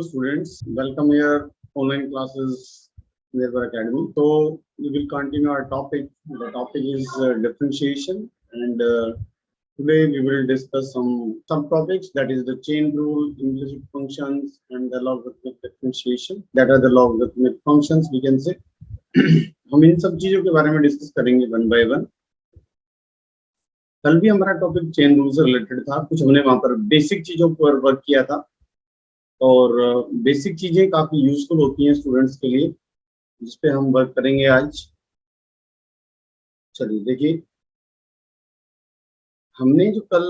Hello students, welcome here online classes Nirbhar Academy. So we will continue our topic. The topic is differentiation, and today we will discuss some subtopics, that is the chain rule, implicit functions, and the logarithmic differentiation. That are the logarithmic functions we can say. हम इन सब चीजों के बारे में discuss करेंगे one by one. कल भी हमारा टॉपिक चेन रूल से रिलेटेड था, कुछ हमने वहां पर बेसिक चीजों पर वर्क किया था और बेसिक चीजें काफी यूजफुल होती हैं स्टूडेंट्स के लिए, जिस पे हम वर्क करेंगे आज। चलिए देखिए, हमने जो कल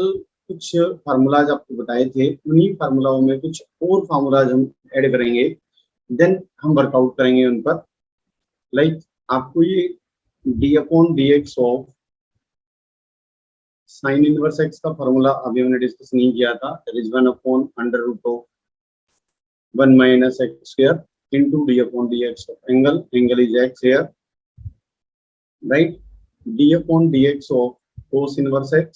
कुछ फार्मूलाज आपको बताए थे, उन्हीं फार्मूलाओं में कुछ और फार्मूलाज हम ऐड करेंगे, देन हम वर्कआउट करेंगे उन पर। लाइक आपको ये d/dx of sine inverse x का फार्मूला अभी हमने डिस्कस नहीं किया था। That is 1/√1 minus x square into d/dx of angle is x here, right? d/dx of cos inverse x,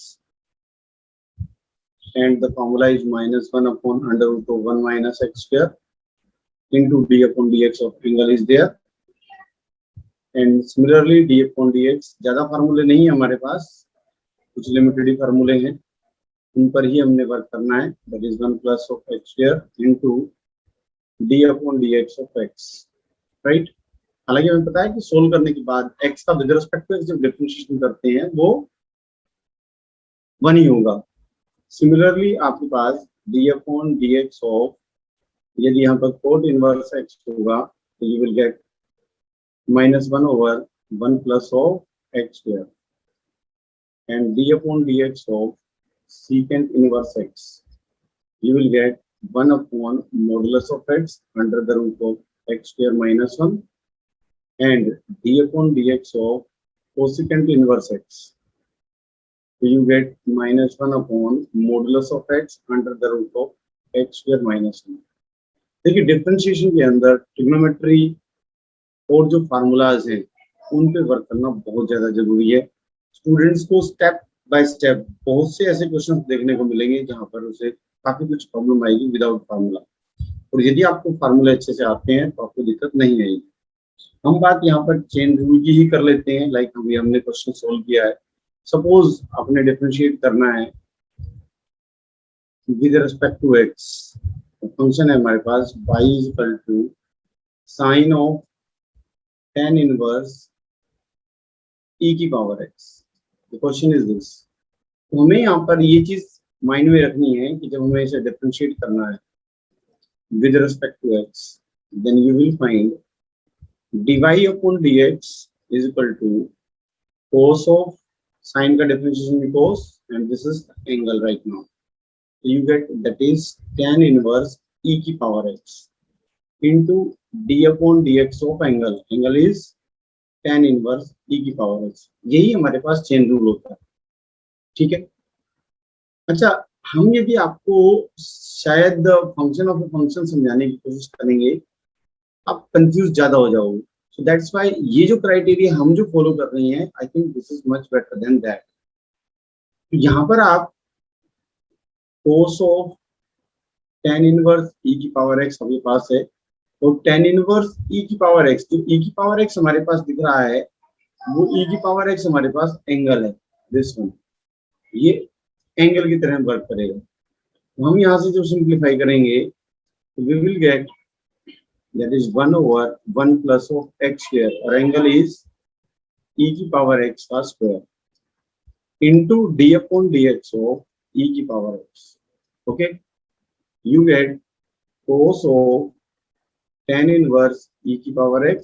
and the formula is -1/√1 minus x square into d/dx of angle is there, and similarly d/dx ज्यादा फार्मूले नहीं है हमारे पास, कुछ limited ही फार्मूले हैं, उन पर ही हमने वर्क करना है। That is 1 plus of x square into d/dx of x, right. हालांकि हमें पता है कि सोल्व करने के बाद x का विद रिस्पेक्ट टू जब डिफरेंशिएशन करते हैं वो 1 ही होगा। सिमिलरली आपके पास d/dx ऑफ, यदि यहाँ पर cot इनवर्स x होगा तो you will gate -1/1 plus of x square, and d/dx of secant inverse x, you will get 1/modulus of x under the root of x square minus 1, and d/dx of cosecant inverse x, so you get -1/modulus of x under the root of x square minus 1। देखिए differentiation के अंदर trigonometry और जो formulas हैं उन पे work करना बहुत ज्यादा जरूरी है। स्टूडेंट्स को स्टेप बाय स्टेप बहुत से ऐसे क्वेश्चन देखने को मिलेंगे जहां पर उसे काफी कुछ प्रॉब्लम आएगी विदाउट फार्मूला, और यदि आपको फार्मूला अच्छे से आते हैं तो आपको दिक्कत नहीं आएगी। हम बात यहाँ पर चेन रूल की ही कर लेते हैं। लाइक अभी हमने क्वेश्चन सोल्व किया है, सपोज आपने डिफरेंशिएट करना है with respect to x, function है हमारे पास y equal to sine of tan inverse e की power x। The question is this. तो हमें यहाँ पर ये चीज माइंड में रखनी है कि जब हमें इसे डिफरेंशिएट करना है with respect to x, then you will find dy/dx is equal to cos of sine का differentiation cos, and this is angle right now, so you get that is tan inverse e की power x into d/dx of angle is tan inverse e की power x। यही हमारे पास chain rule होता है, ठीक है। अच्छा, हम यदि आपको शायद फंक्शन ऑफ फंक्शन समझाने की कोशिश करेंगे, आप कंफ्यूज ज्यादा हो जाओगे। सो दैट्स व्हाई ये जो क्राइटेरिया हम जो फॉलो कर रहे हैं, I think this is much better than that. यहाँ पर आप cos of tan inverse e की पावर x हमारे पास है, तो tan इनवर्स e की पावर x, जो e की पावर x हमारे पास दिख रहा है वो e की पावर x हमारे पास एंगल है, दिस वन, ये एंगल की तरह वर्क करेगा। तो हम यहाँ से जो सिंप्लीफाई करेंगे we will get that is 1/1 plus of x square, और एंगल इज e की पावर x का square into d/dx of e की power x। Okay, you get cos of tan inverse e की power x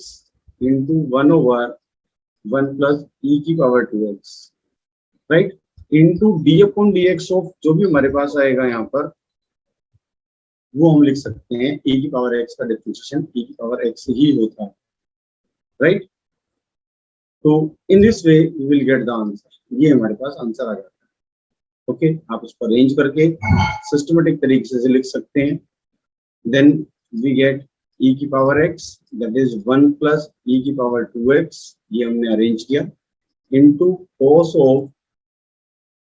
into 1/1 plus e की power 2x, right, into d/dx of जो भी हमारे पास आएगा यहाँ पर वो हम लिख सकते हैं e की पावर x का डिफरेंशिएशन e की पावर x ही होता है, राइट। तो in this way you will get the answer, ये हमारे पास आंसर आ जाता है। ओके, आप इसको अरेंज करके सिस्टमेटिक तरीके से लिख सकते हैं। देन वी गेट e की power x, that is 1 plus e की पावर 2x, ये हमने अरेंज किया, into cos of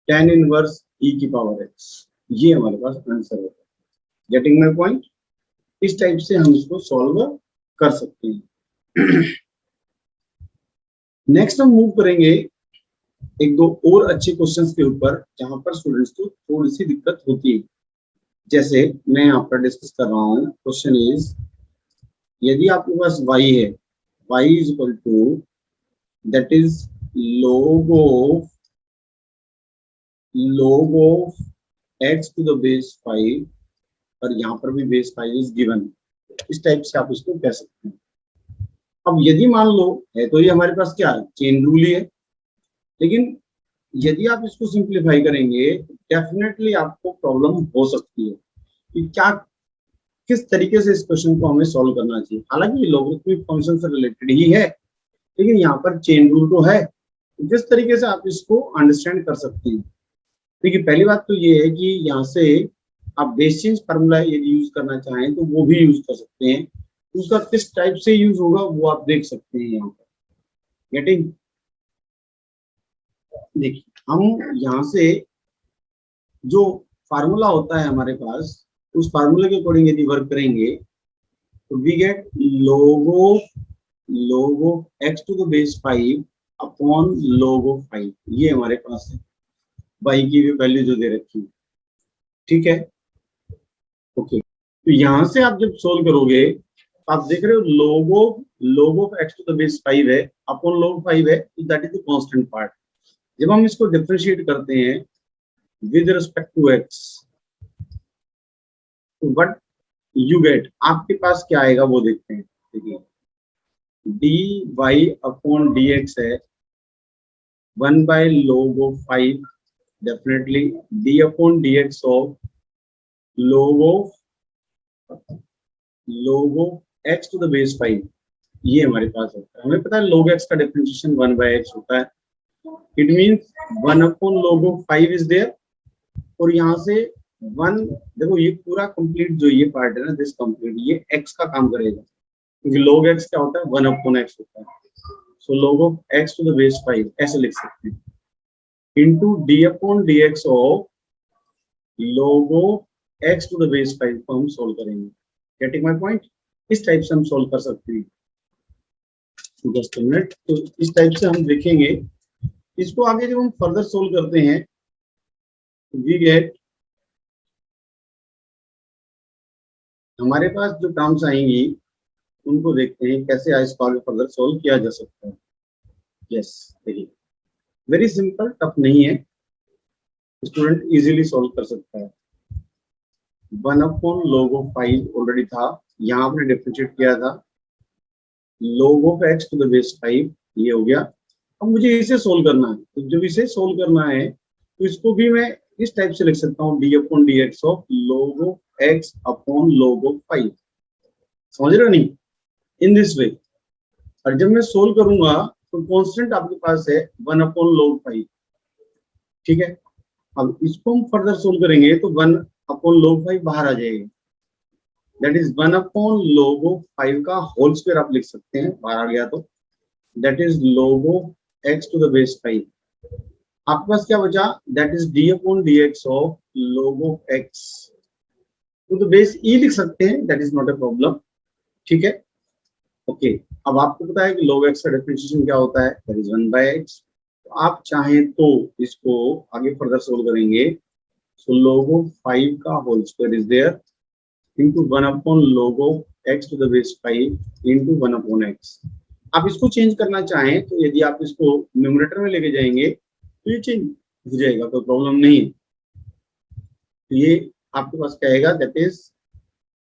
tan inverse e की पावर x, ये हमारे पास आंसर होता है। Getting my point? इस टाइप से हम इसको सॉल्व कर सकते हैं। नेक्स्ट हम मूव करेंगे एक दो और अच्छे क्वेश्चंस के ऊपर जहां पर स्टूडेंट्स को थोड़ी सी दिक्कत होती है। जैसे मैं यहाँ पर डिस्कस कर रहा हूँ, क्वेश्चन इज, यदि आपके पास y है, y is equal to that is log of x to the base 5 और यहाँ पर भी बेस 5 इज गिवन। इस टाइप से आप इसको कह सकते हैं। अब यदि मान लो है तो ये हमारे पास क्या है, चेन रूल ही है, लेकिन यदि आप इसको सिंप्लीफाई करेंगे तो डेफिनेटली आपको प्रॉब्लम हो सकती है कि क्या किस तरीके से इस क्वेश्चन को हमें सॉल्व करना चाहिए। हालांकि लॉगरिथमिक फंक्शन से रिलेटेड ही है, लेकिन यहाँ पर चेन रूल तो है। किस तरीके से आप इसको अंडरस्टैंड कर सकते हैं। देखिए पहली बात तो ये है कि यहाँ से आप बेस चेंज फार्मूला यदि यूज करना चाहें तो वो भी यूज कर सकते हैं। उसका किस टाइप से यूज होगा वो आप देख सकते हैं यहाँ पर। गेटिंग? देखिए हम यहाँ से जो फार्मूला होता है हमारे पास, उस फार्मूले के अकॉर्डिंग यदि वर्क करेंगे तो we get log of x to the base 5 upon log of 5। ये हमारे पास है, y की भी वैल्यू जो दे रखी है, ठीक है। ओके, तो यहां से आप जब सोल्व करोगे आप देख रहे हो log of x to the base 5 है अपॉन log 5 है, तो that is the constant part. जब हम इसको डिफरेंशिएट करते हैं with respect to x, but you get, आपके पास क्या आएगा वो देखते हैं। देखिए dy अपॉन dx है 1 by log of 5, definitely d upon dx of log of x to the base 5, ये हमारे पास होता है। हमें पता है log x का डिफरेंशिएशन 1 by x होता है। It means 1 upon log of 5 is there, और यहाँ से 1, देखो ये पूरा कंप्लीट जो ये पार्ट है ना, दिस कंप्लीट ये x का काम करेगा, क्योंकि log x क्या होता है, 1 अपॉन x होता है। सो log of x to the base 5 ऐसे लिख सकते हैं, into d upon dx of log of x to the base 5 को हम सोल्व करेंगे। Getting my point? इस टाइप से हम सोल्व कर सकते हैं। जस्ट अ मिनट, तो इस टाइप से हम देखेंगे। इसको आगे जब हम फर्दर सोल्व करते हैं वी गेट, हमारे पास जो टर्म्स आएंगी उनको देखते हैं कैसे इसको आगे फर्दर सोल्व किया जा सकता है। यस, देखिए वेरी सिंपल, टफ नहीं है, स्टूडेंट इजीली सोल्व कर सकता है। 1 अपॉन log of 5 ऑलरेडी था, यहाँ आपने डिफरेंशिएट किया था, log of x to the base 5 ये हो गया। अब मुझे इसे सोल्व करना है, तो जब इसे सोल्व करना है तो इसको भी मैं इस टाइप से लिख सकता हूँ, d upon dx of log of x upon log of 5। समझ रहे हो नहीं? In this way. और जब मैं सोल्व करूंगा तो कांस्टेंट आपके पास है 1 अपॉन log 5, ठीक है। अब इसको हम फर्दर सोल्व करेंगे तो 1 अपॉन log 5 बाहर आ जाएगा, that is 1 upon log of 5 का होल स्क्वायर आप लिख सकते हैं, बाहर आ गया तो that is log of x to the base 5। आपके पास क्या बचा, that is d upon dx of log of x, तो बेस e लिख सकते हैं, that is not a problem, ठीक है। ओके, अब आपको पता है कि log x का डिफरेंशिएशन क्या होता है, दैट इज 1 by x। तो आप चाहें तो इसको आगे फर्दर सोल्व करेंगे, सो log of 5 का whole square is there into 1 upon log of x to the base 5 into 1 upon x। आप इसको चेंज करना चाहें तो यदि आप इसको न्यूमरेटर में लेके जाएंगे तो ये चेंज हो जाएगा, कोई प्रॉब्लम नहीं है। तो ये आपके पास क्या आएगा, दैट इज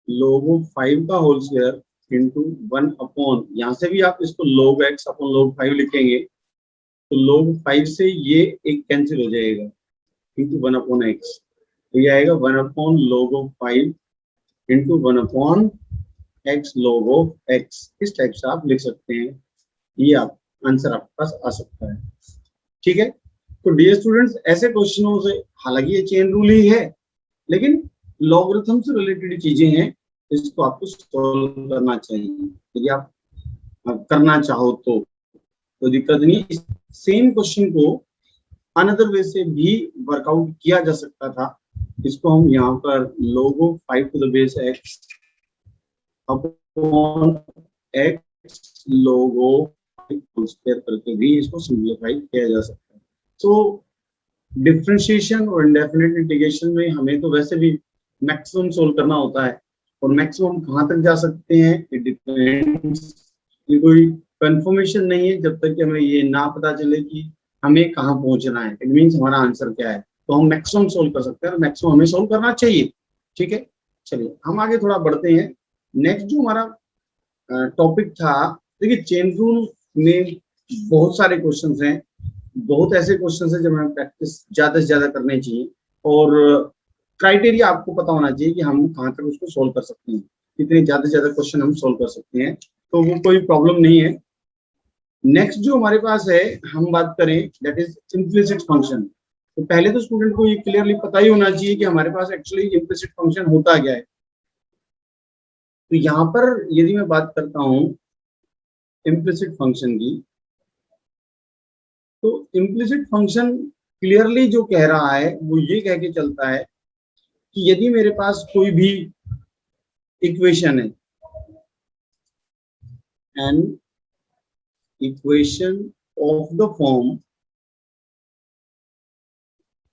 log of 5 का होल स्क्वायर into 1 अपॉन, यहाँ से भी आप इसको log x अपॉन log 5 लिखेंगे तो log 5 से ये एक कैंसिल हो जाएगा into 1 अपॉन x, तो ये आएगा 1 upon log of 5 into 1 upon x log of x। इस टाइप से आप लिख सकते हैं, ये आप आंसर आपके पास आ सकता है, ठीक है। तो डियर स्टूडेंट्स, ऐसे क्वेश्चनों से, हालांकि ये चेन रूल ही है लेकिन लॉगरिथम से रिलेटेड चीजें हैं, इसको आपको सॉल्व करना चाहिए। यदि आप करना चाहो तो कोई दिक्कत नहीं। सेम क्वेश्चन को अनदर वे से भी वर्कआउट किया जा सकता था। इसको हम यहाँ पर log of 5 to the base x upon x log whole square करके भी इसको सिंप्लीफाई किया जा सकता है। तो डिफरेंशिएशन और इंडेफिनिट इंटीग्रेशन में हमें तो वैसे भी मैक्सिमम सोल्व करना होता है, और मैक्सिमम कहाँ तक जा सकते हैं इट डिपेंड्स। ये कोई कंफर्मेशन नहीं है जब तक कि हमें ये ना पता चले कि हमें कहाँ पहुंचना है, इट मीन्स हमारा आंसर क्या है। तो हम मैक्सिमम सोल्व कर सकते हैं, और मैक्सिमम हमें सोल्व करना चाहिए। ठीक है, चलिए हम आगे थोड़ा बढ़ते हैं। नेक्स्ट जो हमारा टॉपिक था, देखिए चेन रूल में बहुत सारे क्वेश्चंस हैं, बहुत ऐसे क्वेश्चंस हैं जब हमें प्रैक्टिस ज्यादा से ज्यादा करनी चाहिए, और क्राइटेरिया आपको पता होना चाहिए कि हम कहाँ तक उसको सोल्व कर सकते हैं, कितने ज्यादा से ज्यादा क्वेश्चन हम सोल्व कर सकते हैं, तो वो कोई प्रॉब्लम नहीं है। नेक्स्ट जो हमारे पास है, हम बात करें दैट इज इम्प्लिसिट फंक्शन। तो पहले तो स्टूडेंट को ये क्लियरली पता ही होना चाहिए कि हमारे पास एक्चुअली इम्प्लिसिट फंक्शन होता क्या है। तो यहाँ पर यदि मैं बात करता हूँ इम्प्लिसिट फंक्शन की, तो इम्प्लिसिट फंक्शन क्लियरली जो कह रहा है वो ये कह के चलता है कि यदि मेरे पास कोई भी इक्वेशन है, an equation of the form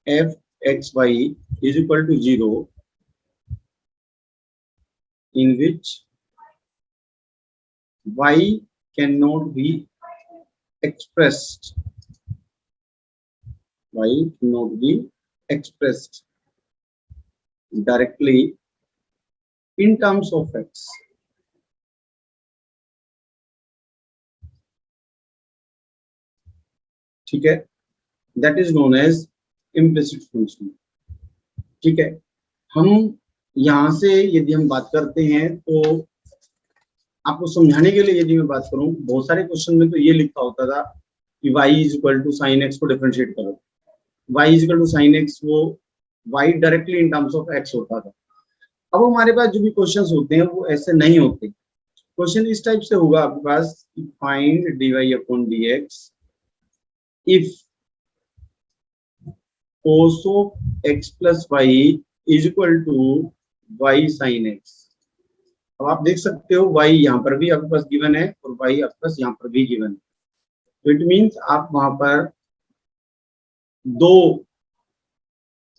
f x y is equal to 0 in which y cannot be expressed, y cannot be expressed directly in terms of x. ठीक है, that is known as implicit function. ठीक है, हम यहां से यदि हम बात करते हैं, तो आपको समझाने के लिए यदि मैं बात करूं, बहुत सारे क्वेश्चन में तो ये लिखा होता था कि y is equal to sine x को डिफरेंशिएट करो, y is equal to sine x, वो y directly in terms of x होता था। अब हमारे पास जो भी क्वेश्चंस होते हैं वो ऐसे नहीं होते। क्वेश्चन इस टाइप से होगा आपके पास, find dy upon dx if cos of x plus y is equal to y sin x। अब आप देख सकते हो y यहाँ पर भी आपके पास गिवन है और y आपके पास यहाँ पर भी गिवन है, तो इट मीन्स आप वहां पर दो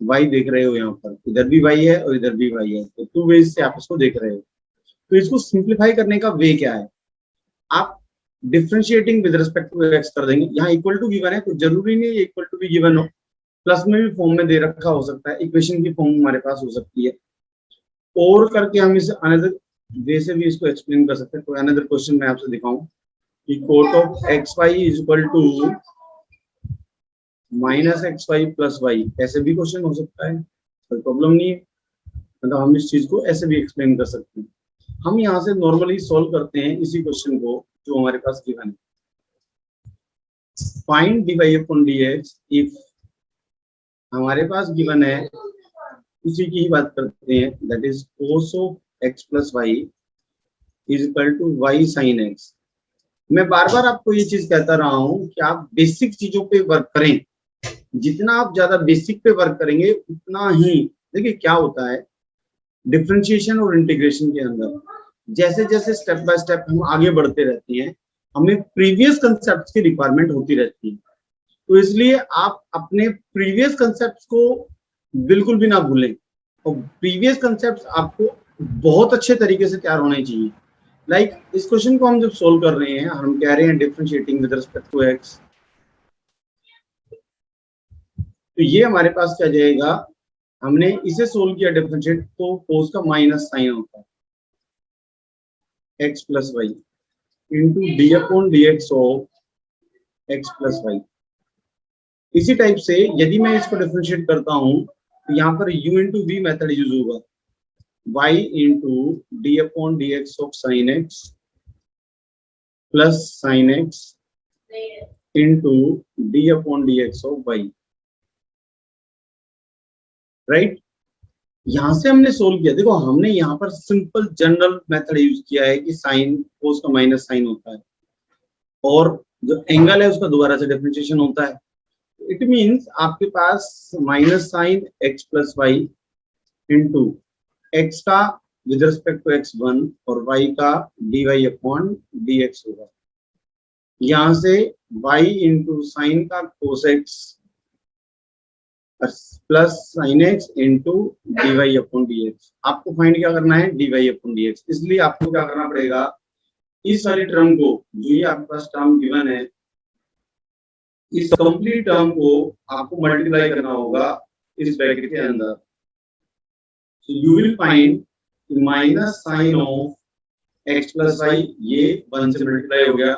y देख रहे हो, यहाँ पर इधर भी y है और इधर भी y है, तो टू वेज से आप इसको देख रहे हो। तो इसको सिंप्लीफाई करने का वे क्या है, आप differentiating with respect to x कर देंगे। यहाँ इक्वल टू गिवन है तो जरूरी नहीं है इक्वल टू भी गिवन हो, प्लस में भी फॉर्म में दे रखा हो सकता है, इक्वेशन की फॉर्म हमारे पास हो सकती है, और करके हम इसे अनदर वे से भी इसको एक्सप्लेन कर सकते हैं। तो अनदर क्वेश्चन मैं आपसे दिखाऊं कि cot of x y is equal to minus x y plus y, ऐसे भी क्वेश्चन हो सकता है, कोई प्रॉब्लम नहीं है, मतलब हम इस चीज को ऐसे भी एक्सप्लेन कर सकते हैं। हम यहाँ से नॉर्मली सॉल्व करते हैं इसी क्वेश्चन को जो हमारे पास गिवन है, find dy upon dx if, हमारे पास गिवन है उसी की ही बात करते हैं, that is cos of x plus y is equal to y sin x। मैं बार बार आपको ये चीज कहता रहा हूं कि आप बेसिक चीजों पे वर्क करें, जितना आप ज्यादा बेसिक पे वर्क करेंगे उतना ही, देखिए क्या होता है डिफरेंशिएशन और इंटीग्रेशन के अंदर, जैसे जैसे स्टेप बाय स्टेप हम आगे बढ़ते रहते हैं, हमें प्रीवियस कंसेप्ट की रिक्वायरमेंट होती रहती है। तो इसलिए आप अपने प्रीवियस कंसेप्ट को बिल्कुल भी ना भूलें, और प्रीवियस कंसेप्ट आपको बहुत अच्छे तरीके से तैयार होने चाहिए। लाइक इस क्वेश्चन को हम जब सोल्व कर रहे हैं, हम कह रहे हैं differentiating with respect to x, तो ये हमारे पास क्या जाएगा, हमने इसे सोल्व किया डिफरेंशिएट, तो कोस का माइनस साइन होता है x plus y into d upon d x of x plus y. इसी टाइप से यदि मैं इसको डिफरेंशिएट करता हूं, तो यहाँ पर u into v method use होगा, y into d upon d x of sine x plus sine x into d upon d x of y, right. यहां से हमने सोल्व किया, देखो हमने यहाँ पर सिंपल जनरल मेथड यूज किया है कि साइन कोस का माइनस साइन होता है, और जो एंगल है उसका दोबारा से डिफरेंशिएशन होता है। इट मींस आपके पास minus sine x plus y into x का विद रिस्पेक्ट टू x1 और y का dy अपॉन dx होगा। यहां से y इंटू साइन का cos x plus sine x into d upon d x. आपको फाइंड क्या करना है, डी अपॉन डी एक्स। इसलिए आपको क्या करना पड़ेगा, इस वाली टर्म को, जो ये आपके पास टर्म गिवन है, इस कंप्लीट टर्म को आपको मल्टीप्लाई करना होगा इस ब्रैकेट के अंदर। So you will find minus sine of x plus y, ये 1 से मल्टीप्लाई हो गया,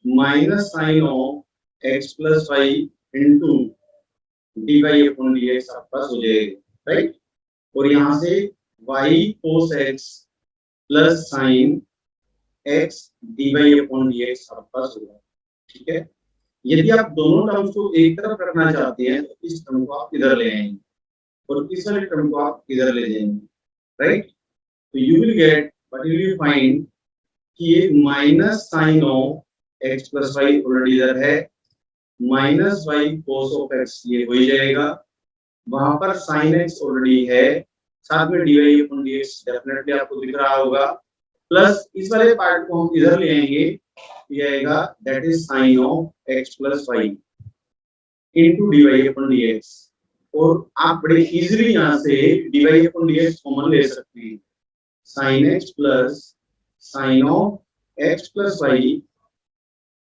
minus sine of x plus y into d y upon d x आपका हो जाएगा, राइट। और यहाँ से y cos x plus sine x d y upon d x आपका होगा, ठीक है। यदि आप दोनों टर्म्स को एक तरफ रखना चाहते हैं तो इस टर्म को आप इधर ले आएंगे और इस वाले टर्म को आप इधर ले जाएंगे, राइट। तो you will get, but you will find कि ये minus sine of x plus y already इधर है, minus y cos of x ये हो ही जाएगा, वहां पर साइन एक्स ऑलरेडी है, साथ में d y upon d x definitely आपको दिख रहा होगा, प्लस इस वाले पार्ट को हम इधर ले आएंगे, ये आएगा that is sine of x plus y into d y upon d x. और आप बड़े इजीली यहाँ से d y upon d x common ले सकते हैं, sine x plus sine of x plus y,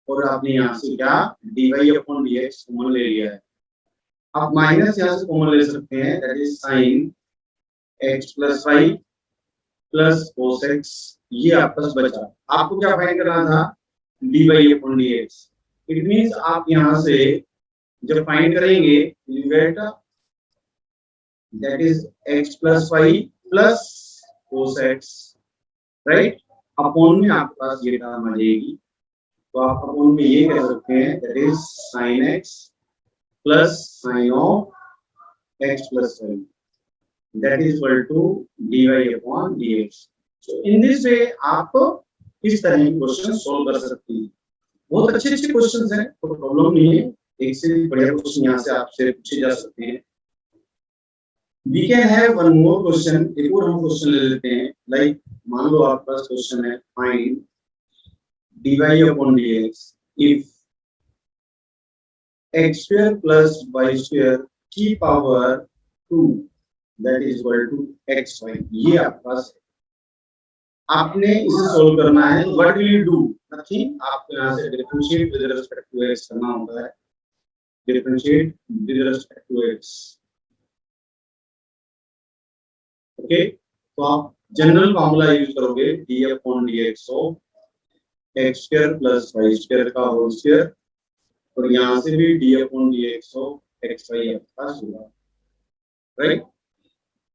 और आपने यहाँ से क्या d y upon d x common ले लिया है। आप माइनस यहाँ से कॉमन ले सकते हैं, that is sine x plus y plus cos x, ये आपका बचा। आपको क्या फाइंड करना था, d y upon d x. It means आप यहाँ से जब फाइंड करेंगे you get that is x plus y plus cos x, right. Upon में आपके पास ये टर्म आ जाएगी, तो आप अपॉन में ये कह सकते हैं that is sine x plus sine of x plus y, that is equal to dy upon dx. So in this way आप इस तरह के क्वेश्चन सॉल्व कर सकते हैं। बहुत अच्छे अच्छे क्वेश्चंस हैं, कोई प्रॉब्लम नहीं है, एक से बढ़िया क्वेश्चन यहाँ से आपसे पूछे जा सकते हैं। We can have one more question, एक और हम क्वेश्चन ले लेते हैं। लाइक मान लो आपके पास क्वेश्चन है, find dy upon dx if x square plus y square की power 2 that is equal to xy। ये आपके पास है, आपने इसे सोल्व करना है। What will you do, nothing, आपको यहाँ से differentiate with respect to x करना होता है, differentiate with respect to x, okay. तो आप जनरल फार्मूला यूज करोगे d upon dx of x square plus y square का होल स्क्वायर, और यहाँ से भी d upon dx of xy आपके पास होगा, राइट।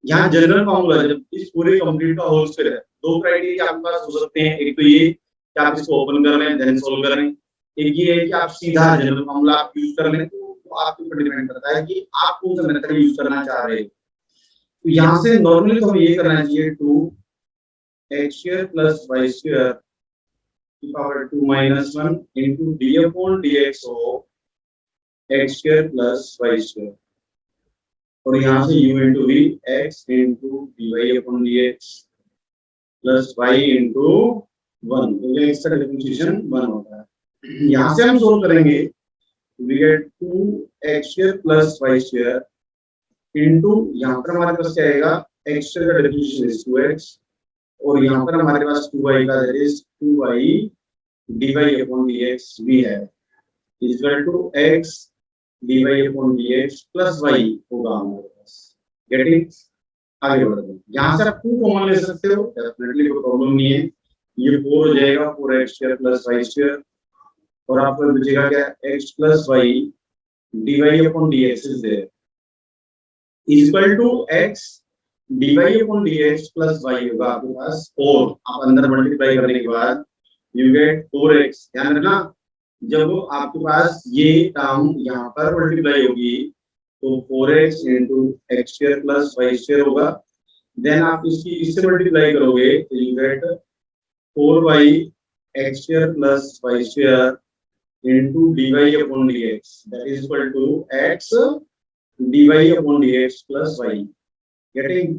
यहाँ जनरल फार्मूला जब इस पूरे कंप्लीट का होल स्क्वायर है, दो क्राइटेरिया आपके पास हो सकते हैं। एक तो ये कि आप इसको ओपन कर लें देन सॉल्व करें, एक ये है कि आप सीधा जनरल फार्मूला आप यूज कर लें। तो आपके ऊपर डिपेंड करता है कि आप कौन सा मेथड यूज करना चाह रहे हैं। तो यहाँ से नॉर्मली तो हमें ये करना चाहिए 2x square plus y square की power 2 - 1 into d upon dx of x square plus y square, और यहाँ से u into v x into d y upon d x plus y into 1, तो ये इसका डिफरेंशिएशन 1 होता है। यहाँ से हम सोल्व करेंगे, we get 2x square plus y square into, यहाँ पर हमारे पास क्या आएगा, x स्क्वायर का डिफरेंशिएशन इज 2x, और यहाँ पर हमारे पास 2y का that is 2y d y upon d x भी है, is equal to x dy upon dx plus y होगा हमारे पास। गेटिंग, आगे बढ़ते हैं। यहाँ से आप 2 कॉमन ले सकते हो, डेफिनेटली कोई प्रॉब्लम नहीं है। ये 4 हो जाएगा, 4x square plus y square, और आपको बचेगा क्या, x प्लस y dy upon dx is there is equal to x dy upon dx plus y होगा आपके पास, और आप अंदर मल्टीप्लाई करने के बाद यू गेट 4x। ध्यान रखना, जब आपके पास ये टर्म यहाँ पर मल्टीप्लाई होगी तो 4x into x square plus y square होगा, देन आप इससे मल्टीप्लाई करोगे तो you get 4y x square plus y square into d y upon d x, that is equal to x dy upon dx plus y। Getting,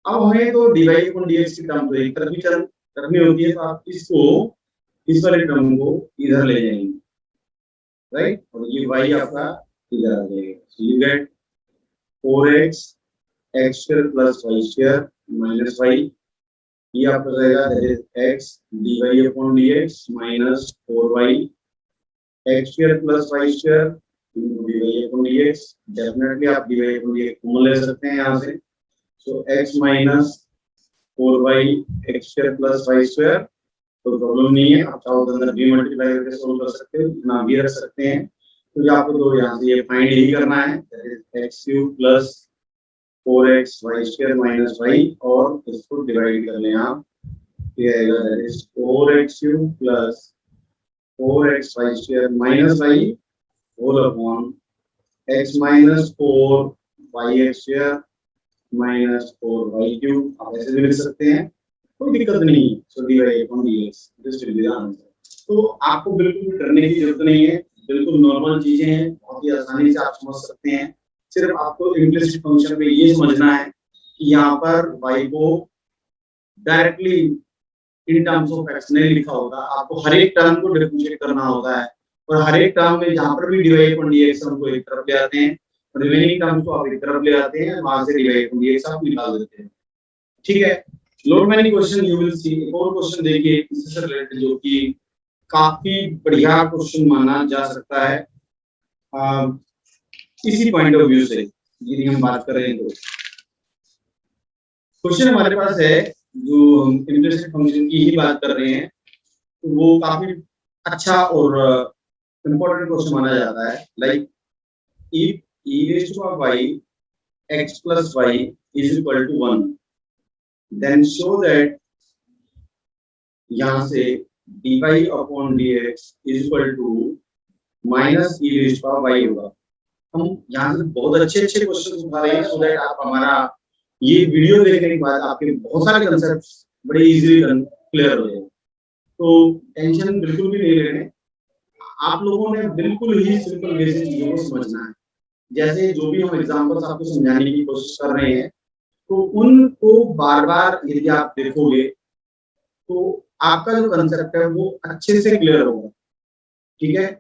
अब हमें तो dy upon dx की term तो एक तरफ ही करनी होती है, तो आप इसको इस वाले टर्म को इधर ले जाएंगे, राइट, और ये y आपका इधर आ जाएगा, so you get 4x x square plus y square minus y, ये आपका रहेगा that is x dy upon dx minus 4y x square plus y square into dy upon dx, definitely आप dy upon dx common ले सकते हैं यहाँ से, सो x minus 4y x square plus y square, तो प्रॉब्लम नहीं है, आप चाहो तो अंदर भी मल्टीप्लाई करके सोल्व कर सकते हो, ना भी रख सकते हैं, तो ये आपको तो यहाँ से ये फाइंड ही करना है, that is x cube plus 4x y square minus y, और इसको डिवाइड कर लें आप, ये आएगा that is 4x cube plus 4x y square minus y whole upon x minus 4 y square minus 4 y cube, आप ऐसे भी लिख सकते हैं, कोई दिक्कत नहीं है, सो dy upon dx this will be the answer. तो आपको बिल्कुल भी करने की जरूरत नहीं है, बिल्कुल नॉर्मल चीजें हैं, बहुत ही आसानी से आप समझ सकते हैं, सिर्फ आपको इम्प्लिसिट फंक्शन में ये समझना है कि यहाँ पर y को directly in terms of x नहीं लिखा होगा, आपको हर एक टर्म को डिफरेंशिएट करना होता है, और हर एक टर्म में जहां पर भी dy अपॉन dx हमको एक तरफ ले आते हैं, और रिमेनिंग टर्म्स को आप एक तरफ ले आते हैं, वहां से dy अपॉन dx आप निकाल देते हैं, ठीक है। Load many question you will see, एक और क्वेश्चन देखिए इससे रिलेटेड जो कि काफी बढ़िया क्वेश्चन माना जा सकता है इसी पॉइंट ऑफ व्यू से, यदि हम बात करें तो क्वेश्चन हमारे पास है जो हम इम्प्लिसिट फंक्शन की ही बात कर रहे हैं, तो वो काफी अच्छा और इम्पोर्टेंट क्वेश्चन माना जाता है, like if e raised to y x plus y is equal to 1, then show that यहाँ से dy upon dx is equal to minus e raised to y होगा। हम यहाँ से बहुत अच्छे अच्छे क्वेश्चन उठा रहे हैं, सो दैट आप हमारा ये वीडियो देखने के बाद आपके बहुत सारे कंसेप्ट्स बड़े इजीली क्लियर हो जाएंगे, तो टेंशन बिल्कुल भी नहीं लेने, आप लोगों ने बिल्कुल ही सिंपल वे से चीजों को समझना है, जैसे जो भी हम एग्जांपल्स आपको समझाने की कोशिश कर रहे हैं, तो उनको बार बार यदि आप देखोगे तो आपका जो कंसेप्ट है वो अच्छे से क्लियर होगा, ठीक है।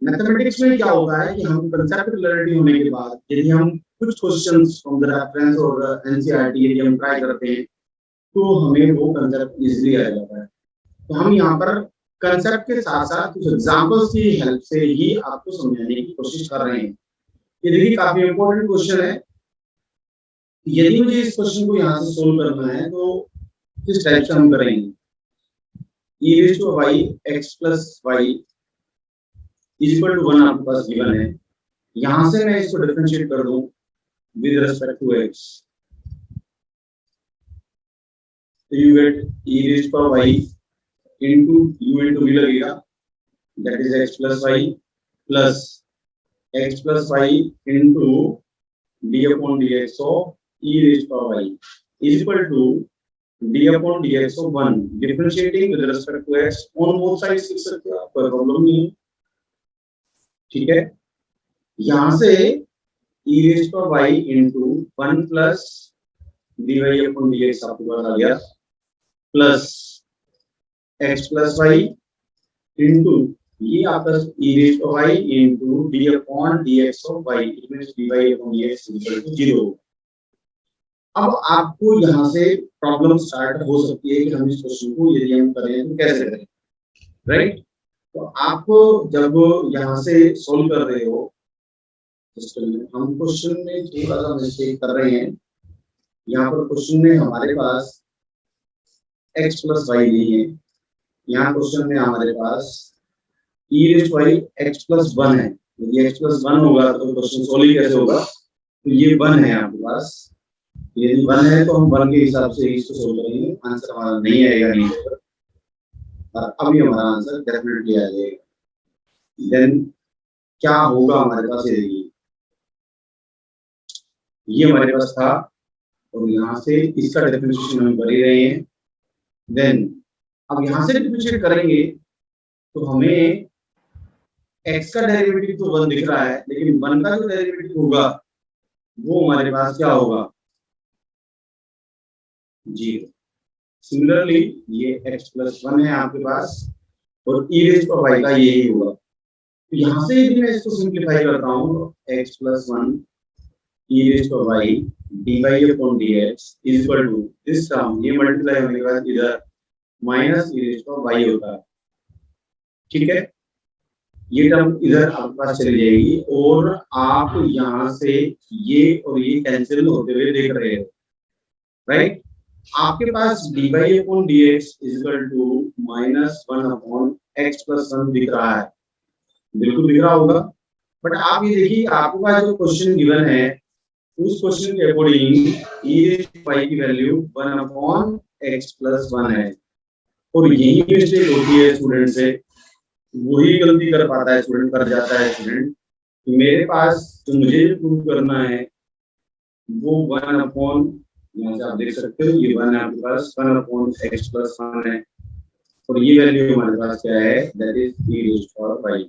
मैथमेटिक्स में क्या होता है कि हम कंसेप्ट क्लैरिटी होने के बाद यदि हम कुछ क्वेश्चंस फ्रॉम द रेफरेंस और एनसीईआरटी यदि हम ट्राई करते हैं, तो हमें वो कंसेप्ट इजीली आ जाता है, तो हम यहाँ पर कंसेप्ट के साथ साथ कुछ एग्जांपल्स की हेल्प से ही आपको समझाने की कोशिश कर रहे हैं। ये देखिए काफी इंपॉर्टेंट क्वेश्चन है, यदि मुझे इस क्वेश्चन को यहाँ से सोल्व करना है तो किस टाइप से हम करेंगे, e raised to y x plus y is equal to 1 आपके पास गिवन है, यहाँ से मैं इसको डिफरेंशिएट कर दूं with respect to x, तो you get e raised to y into u into v लगेगा, that is x plus y plus x plus y into d upon dx of e raised to y is equal to d upon dx of 1, differentiating with respect to x on both sides लिख सकते हो, कोई problem नहीं है, ठीक है। यहाँ से e raised to y into 1 plus dy upon dx आपके पास आ गया, plus x plus y into ये आपका e raised to y into d upon dx of y, it means dy upon dx is equal to 0। अब आपको यहाँ से problem start हो सकती है कि हम इस क्वेश्चन को यदि हम करें तो कैसे करें, राइट। तो आप जब यहाँ से सोल्व कर रहे हो, हम क्वेश्चन में थोड़ा सा मिस्टेक कर रहे हैं, यहाँ पर क्वेश्चन में हमारे पास x प्लस वाई नहीं है, यहाँ क्वेश्चन में हमारे पास e raised to y x plus 1 है, यदि x प्लस 1 होगा तो क्वेश्चन सोल्व ही कैसे होगा, तो ये 1 है आपके पास, यदि 1 है तो हम 1 के हिसाब से इसको सोल्व करेंगे, आंसर हमारा नहीं आएगा नहीं, और अभी हमारा आंसर डेफिनेटली आ जाएगा। देन क्या होगा हमारे पास, ये हमारे पास था, और यहाँ से इसका डिफरेंशिएशन हम कर ही रहे हैं, देन अब यहाँ से डिफरेंशिएट करेंगे तो हमें x का डेरिवेटिव तो 1 दिख रहा है, लेकिन 1 का जो डेरिवेटिव होगा वो हमारे पास क्या होगा, 0। सिमिलरली ये x+1 है आपके पास और e रेज़ टू y का यही होगा। तो यहाँ से यदि मैं इसको सिंप्लीफाई करता हूँ x+1 e raise to y dy/dx is equal to this term, ये मल्टीप्लाई होने के बाद इधर minus e raise to y होता है। ठीक है, ये टर्म इधर आपके पास चली जाएगी और आप यहाँ से ये और ये कैंसिल होते हुए देख रहे हो, राइट। आपके पास dy/dx is equal to -1/x+1 दिख रहा है, बिल्कुल दिख रहा होगा। बट आप ये देखिए आपके पास जो क्वेश्चन गिवन है उस क्वेश्चन के अकॉर्डिंग y की वैल्यू 1/x+1 है और यही मिस्टेक होती है स्टूडेंट से, वही गलती कर पाता है स्टूडेंट, कर जाता है स्टूडेंट। मेरे पास जो मुझे प्रूव करना है वो 1/, यहाँ से आप देख सकते हो ये 1 आपके पास 1/x+1 है और ये वैल्यू हमारे पास क्या है, that is e raise to y।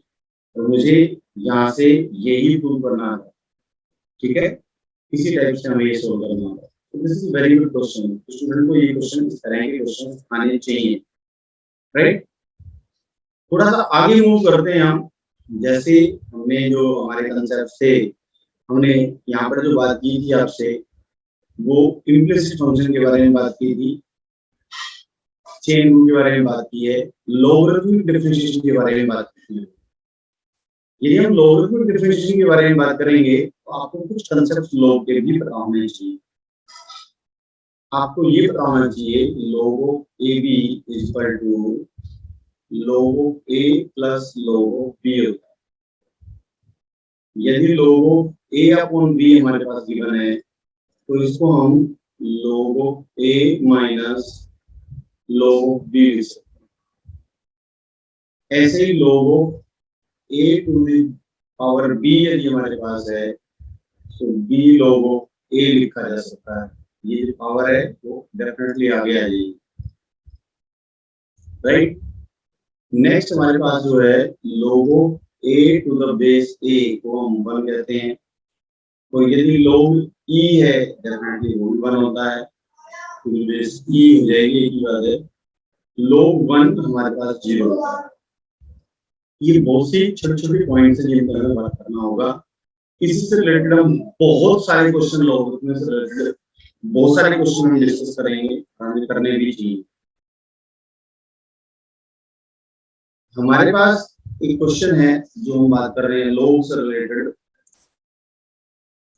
और मुझे यहाँ से यही प्रूव करना है, ठीक है। इसी टाइप से हमें ये सोल्व करना है। तो this is very good question, student को ये क्वेश्चन इस तरह के क्वेश्चन आने चाहिए, राइट। थोड़ा सा आगे मूव करते हैं हम। जैसे हमने जो हमारे कंसेप्ट से हमने यहाँ पर जो बात की थी आपसे वो इम्प्लिसिट फंक्शन के बारे में बात की थी, चेन रूल के बारे में बात की है, लॉगरिथमिक डिफरेंशिएशन के बारे में बात की है। यदि हम लॉगरिथमिक डिफरेंशिएशन के बारे में बात करेंगे तो आपको कुछ कंसेप्ट लॉग के भी पता होने चाहिए। आपको ये पता होना चाहिए log of AB is equal to log of A plus log of B होता है। यदि log of A upon B हमारे पास गिवन है तो इसको हम log of A minus log of B लिख सकते हैं। ऐसे ही log of A to the power B यदि हमारे पास है तो B log of A लिखा जा सकता है। ये जो पावर है वो डेफिनेटली आगे आ जाएगी, राइट। नेक्स्ट हमारे पास जो है log of A to the base A को हम 1 कहते हैं। तो यदि log E है डेफिनेटली वो 1 होता है, तो बेस E हो जाएगी, एक ही बात है। log 1 हमारे पास 0 होता है। ये बहुत सी छोटे-छोटे पॉइंट्स हैं जिन पर हमें बात करना होगा। इसी से रिलेटेड हम बहुत सारे क्वेश्चन लॉगरिथम से रिलेटेड बहुत सारे क्वेश्चन हम डिस्कस करेंगे, हमें करने भी चाहिए। हमारे पास एक क्वेश्चन है जो हम बात कर रहे हैं लॉग से रिलेटेड।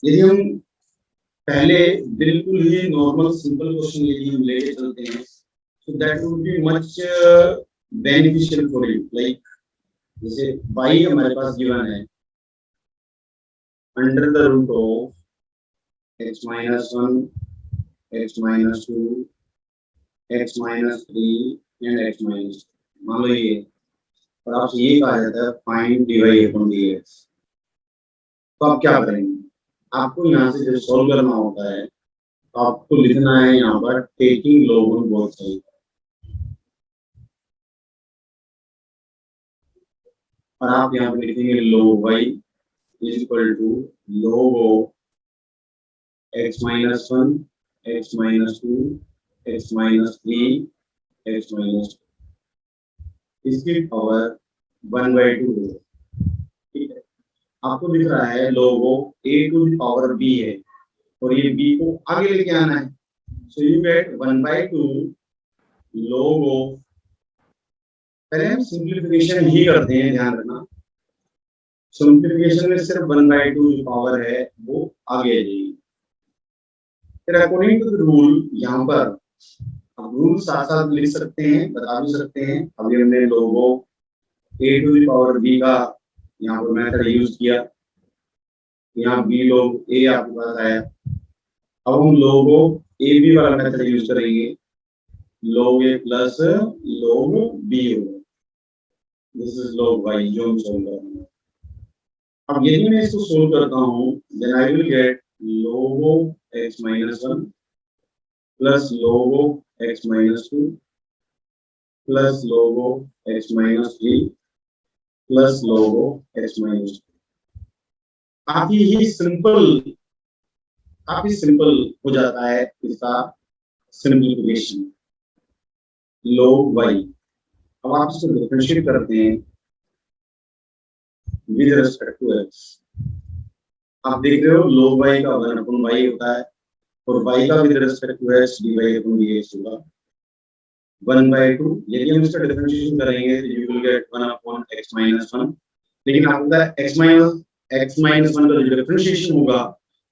यदि हम पहले बिल्कुल ही नॉर्मल सिंपल क्वेश्चन यदि हम लेके चलते हैं तो that would be much beneficial for you. Like जैसे y हमारे पास गिवन है under the root of x-1, x-2, x-3 and x-2। मान लो ये और आपसे ये कहा जाता है फाइंड dy/dx। तो आप क्या करेंगे, आपको यहाँ से जब सॉल्व करना होता है तो आपको लिखना है यहाँ पर taking log on both side. और आप यहाँ पे लिखेंगे log y is equal to log of x-1, x-2, x-3, x-2 इसकी पावर 1/2। ठीक है, आपको दिख रहा है log of A to the power B है और ये B को आगे लेके आना है, so you get 1/2 log of, पहले हम सिंप्लीफिकेशन ही करते हैं, ध्यान रखना सिंप्लीफिकेशन में सिर्फ 1/2 जो पावर है वो आगे आ जाएगी। फिर अकॉर्डिंग टू द रूल यहाँ पर आप रूल साथ साथ लिख सकते हैं, बता भी सकते हैं। अभी हमने log of A to the power B का यहाँ पर मेथड यूज किया, यहाँ B log A आपके पास आया। अब हम log ऑफ AB वाला मेथड यूज करेंगे, log A plus log B होगा। दिस इज log y जो हम सोल्व कर रहे हैं। अब यदि मैं इसको सोल्व करता हूँ then I will get log of x-1 plus log of x-2 plus log of x-3 plus log of x-2। काफी सिंपल हो जाता है इसका सिंप्लीफिकेशन log y। अब आप इसको डिफरेंशिएट करते हैं विद रिस्पेक्ट टू x। आप देख रहे हो log y का 1/y होता है और y का with respect to x dy/dx होगा 1/2। यदि हम इसका डिफरेंशिएशन करेंगे तो यू विल गेट 1/x-1। लेकिन आपका x-1 का जो डिफरेंशिएशन होगा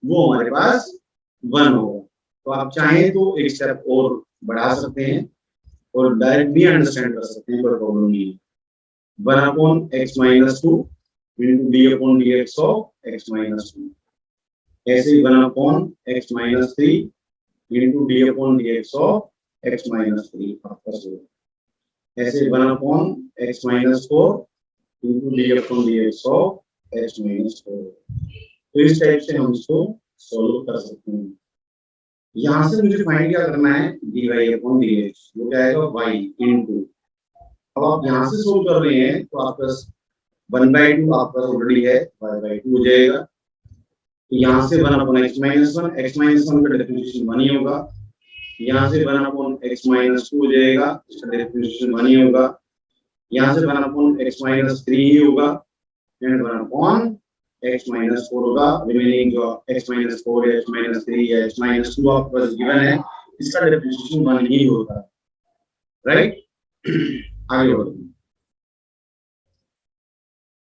वो हमारे पास 1 होगा। तो आप चाहें तो एक स्टेप और बढ़ा सकते हैं और डायरेक्ट भी अंडरस्टैंड कर सकते हैं, कोई प्रॉब्लम नहीं है। 1/x-2 into d/dx of x-2, ऐसे 1/x-3 into d/dx of x-3 आपका होगा, ऐसे 1/x-4 into d/dx of x-4। तो इस टाइप से हम इसको सॉल्व कर सकते हैं। यहाँ से मुझे फाइंड क्या करना है, dy/dx, वो क्या आएगा y into। अब आप यहाँ से सोल्व कर रहे हैं तो आपका 1/2 आपका ऑलरेडी है, y/2 हो जाएगा। तो यहाँ से 1/x-1, x-1 का डिफरेंशिएशन 1 ही होगा। यहाँ से 1/x-2 हो जाएगा, इसका डिफरेंशिएशन 1 ही होगा। यहाँ से 1/x-3 ही होगा एंड 1/x-4 होगा। रिमेनिंग जो x-4 या x-3 या x-2 आपके पास गिवन है, इसका डिफरेंशिएशन 1 ही होता है, राइट। आगे बढ़ते हैं।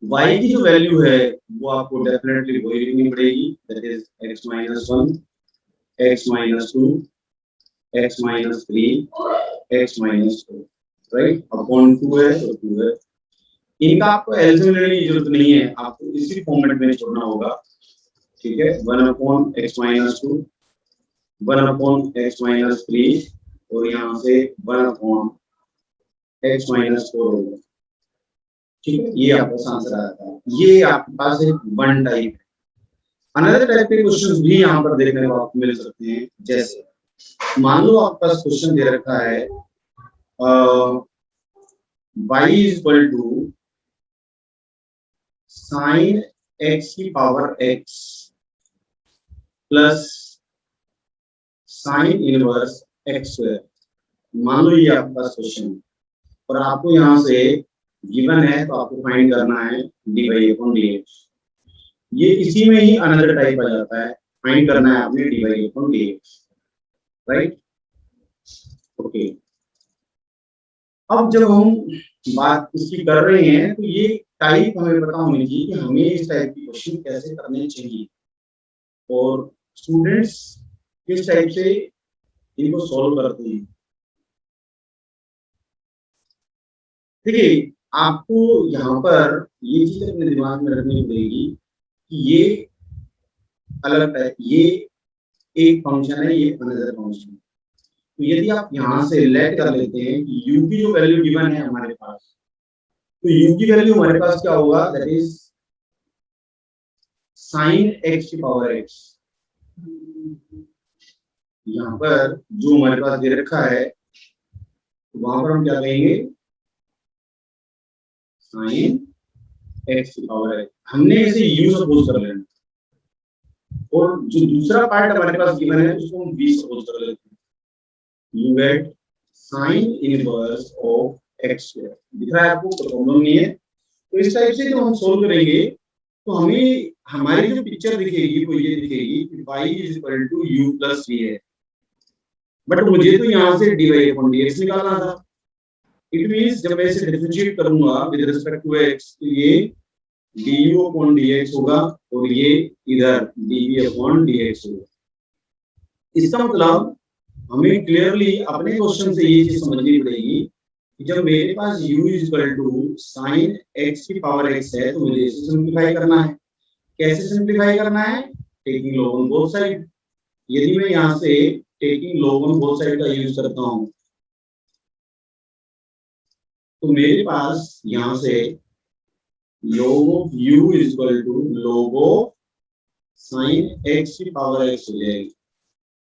y की जो वैल्यू है वो आपको डेफिनेटली वही लिखनी पड़ेगी, that is x-1, x-2, x-3, x-4, right. Upon 2 है तो 2 है। इनका आपको एलसीएम लेने की जरूरत नहीं है, आपको इसी फॉर्मेट में छोड़ना होगा, ठीक है। 1/x-2, 1/x-3 और यहाँ से 1/x-4 होगा, ठीक है। ये आपका आंसर आता है। ये आपके पास एक वन टाइप है। अनदर टाइप के क्वेश्चंस भी यहाँ पर देखने को आपको मिल सकते हैं। जैसे मान लो आपके पास क्वेश्चन दे रखा है y is equal to sin x की power x plus sin inverse x square. मान लो ये आपका क्वेश्चन और आपको यहाँ से गिवन है तो आपको फाइंड करना है dy/dx। ये इसी में ही अनदर टाइप आ जाता है, फाइंड करना है आपने dy/dx, राइट। ओके, अब जब हम बात इसकी कर रहे हैं तो ये टाइप हमें पता होनी चाहिए कि हमें इस टाइप की क्वेश्चन कैसे करने चाहिए और स्टूडेंट्स किस टाइप से इनको सॉल्व करते हैं। देखिए, आपको यहाँ पर ये चीज अपने दिमाग में रखनी पड़ेगी कि ये अलग है, ये एक फंक्शन है, ये अनदर फंक्शन है। तो यदि आप यहाँ से लेट कर लेते हैं कि u की जो वैल्यू गिवन है हमारे पास, तो u की वैल्यू हमारे पास क्या होगा, दैट इज sin x की पावर x। यहाँ पर जो हमारे पास दे रखा है वहां पर हम क्या कहेंगे, sin x की पावर x। हमने इसे u सपोज कर लेना और जो दूसरा पार्ट हमारे पास गिवन है उसको हम v सपोज कर लेते हैं। You get sin inverse of x square। दिख रहा है आपको, प्रॉब्लम नहीं है। तो इस टाइप से जब हम सोल्व करेंगे तो हमें हमारी जो पिक्चर दिखेगी वो ये दिखेगी कि y is equal to u plus v है, बट मुझे तो यहाँ से dy/dx निकालना था। इट मींस जब मैं इसे डिफरेंशिएट करूंगा विद रिस्पेक्ट टू x तो ये du/dx होगा और ये इधर dv/dx होगा। इसका मतलब हमें क्लियरली अपने क्वेश्चन से ये चीज समझनी पड़ेगी कि जब मेरे पास u is equal to sin x की पावर x है तो मुझे इसे सिंपलीफाई करना है। कैसे सिंपलीफाई करना है, taking log on both side. यदि मैं यहाँ से taking log on both side का यूज करता हूँ तो मेरे पास यहाँ से log of u is equal to log of sin x की पावर x हो जाएगी।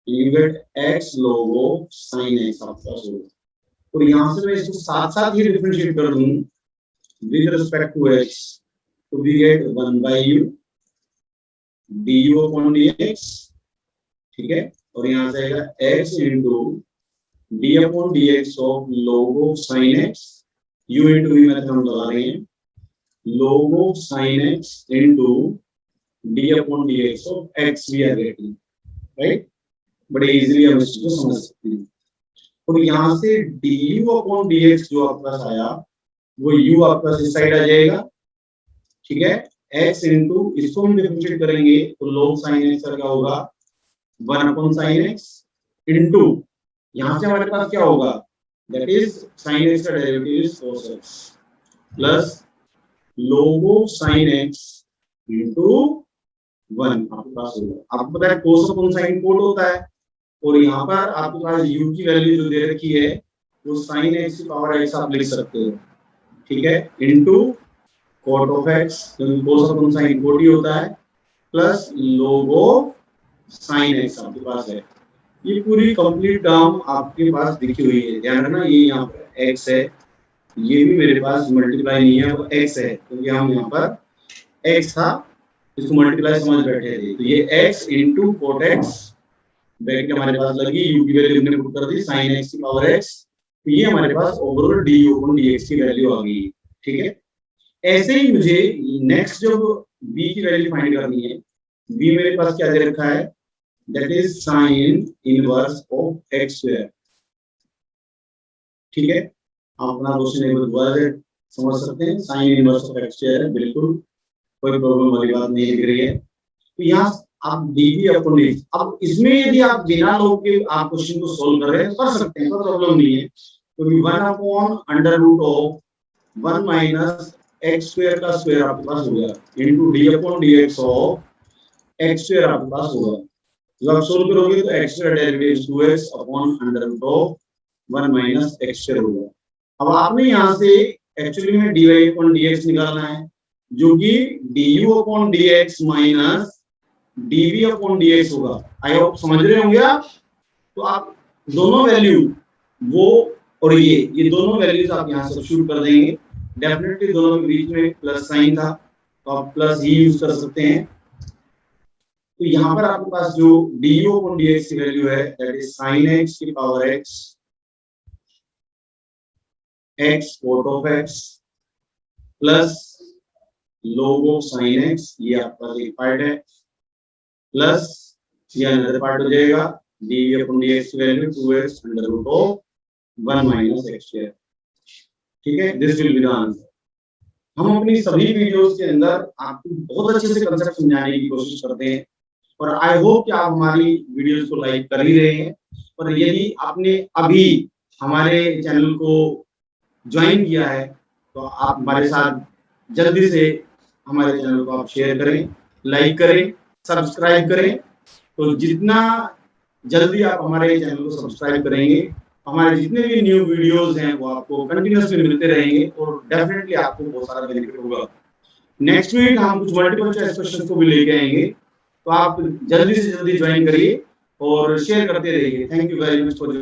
You get x log of sin x आपका होगा। और यहाँ से मैं इसको साथ साथ ही डिफरेंशिएट कर दूं with respect to x, तो we get 1/u du/dx, ठीक है। और यहाँ से आएगा x into d upon d x of log of sine x, u into v method हम लगा रहे हैं, log of sine x into d upon d x of x we are getting, right. बड़े इजीली हम इस चीज को समझ सकते हैं। और यहाँ से D you upon d x जो आपके पास आया वो u आपके पास इस साइड आ जाएगा, ठीक है। x इंटू इसको हम डिफरेंशिएट करेंगे तो log sin x का क्या होगा 1 अपॉन sin x इंटू यहाँ से हमारे पास क्या होगा, दैट इज sin x का derivative is cos x plus log of sin x into 1 आपके पास होगा। आपको पता है cos अपॉन sin कोट होता है, और यहाँ पर आपके पास u की वैल्यू जो दे रखी है वो sin x की पावर x आप लिख सकते हो, ठीक है, इंटू cot ऑफ x, क्योंकि cos अपॉन sin कोट ही होता है, plus log of sin x आपके पास है। ये पूरी कंप्लीट टर्म आपके पास दिखी हुई है, ध्यान रखना। ये यहाँ पर x है, ये भी मेरे पास मल्टीप्लाई नहीं है, वो x है, क्योंकि हम यहाँ पर x था इसको मल्टीप्लाई समझ बैठे थे। तो ये x into cot x bracket हमारे पास लगी, u की वैल्यू हमने पुट कर दी sin x की पावर x, तो ये हमारे पास ओवरऑल du अपॉन dx की वैल्यू आ गई, ठीक है। ऐसे ही मुझे नेक्स्ट जो b की वैल्यू फाइंड करनी है, b मेरे पास क्या दे रखा है, that is sin inverse of x square, ठीक है। आप अपना क्वेश्चन एक बार दोबारा से समझ सकते हैं, sin inverse of x square है, बिल्कुल कोई प्रॉब्लम वाली बात नहीं दिख रही है। तो यहाँ आप dv अपॉन dt, अब इसमें यदि आप बिना log के आप क्वेश्चन को सोल्व कर रहे हैं तो कर सकते हैं, कोई प्रॉब्लम नहीं है। तो 1 upon under root of 1 minus x square का स्क्वायर आपके पास हो गया into d upon dx of x square आपके पास होगा। जब आप सोल्व करोगे तो x square derivative 2x upon under root of 1 minus x square होगा। अब आपने यहाँ से एक्चुअली में dy अपॉन dx निकालना है, जो कि du upon dx minus dv upon dx होगा। आई होप समझ रहे होंगे आप। तो आप दोनों वैल्यू वो और ये दोनों वैल्यूज आप यहाँ सब्स्टिट्यूट कर देंगे। डेफिनेटली दोनों के बीच में प्लस साइन था तो आप प्लस ही यूज कर सकते हैं। तो यहाँ पर आपके पास जो du अपॉन dx की वैल्यू है दैट इज sin x की power x cot of x plus log of sin x, ये आपका एक पार्ट है, प्लस ये अनदर पार्ट हो जाएगा dv अपॉन dx की value 2x under root of 1 minus x square, ठीक है। This will be the answer. हम अपनी सभी वीडियोस के अंदर आपको बहुत अच्छे से कांसेप्ट समझाने की कोशिश करते हैं, और आई होप कि आप हमारी वीडियोस को लाइक कर ही रहे हैं। और यदि आपने अभी हमारे चैनल को ज्वाइन किया है तो आप हमारे साथ जल्दी से हमारे चैनल को आप शेयर करें, लाइक करें, सब्सक्राइब करें। तो जितना जल्दी आप हमारे चैनल को सब्सक्राइब करेंगे, हमारे जितने भी न्यू वीडियोस हैं वो आपको कंटिन्यूअसली मिलते रहेंगे और डेफिनेटली आपको बहुत सारा बेनिफिट होगा। नेक्स्ट वीक हम कुछ मल्टीपल चॉइस क्वेश्चंस को भी लेके आएंगे, तो आप जल्दी से जल्दी ज्वाइन करिए और शेयर करते रहिए। Thank you very much for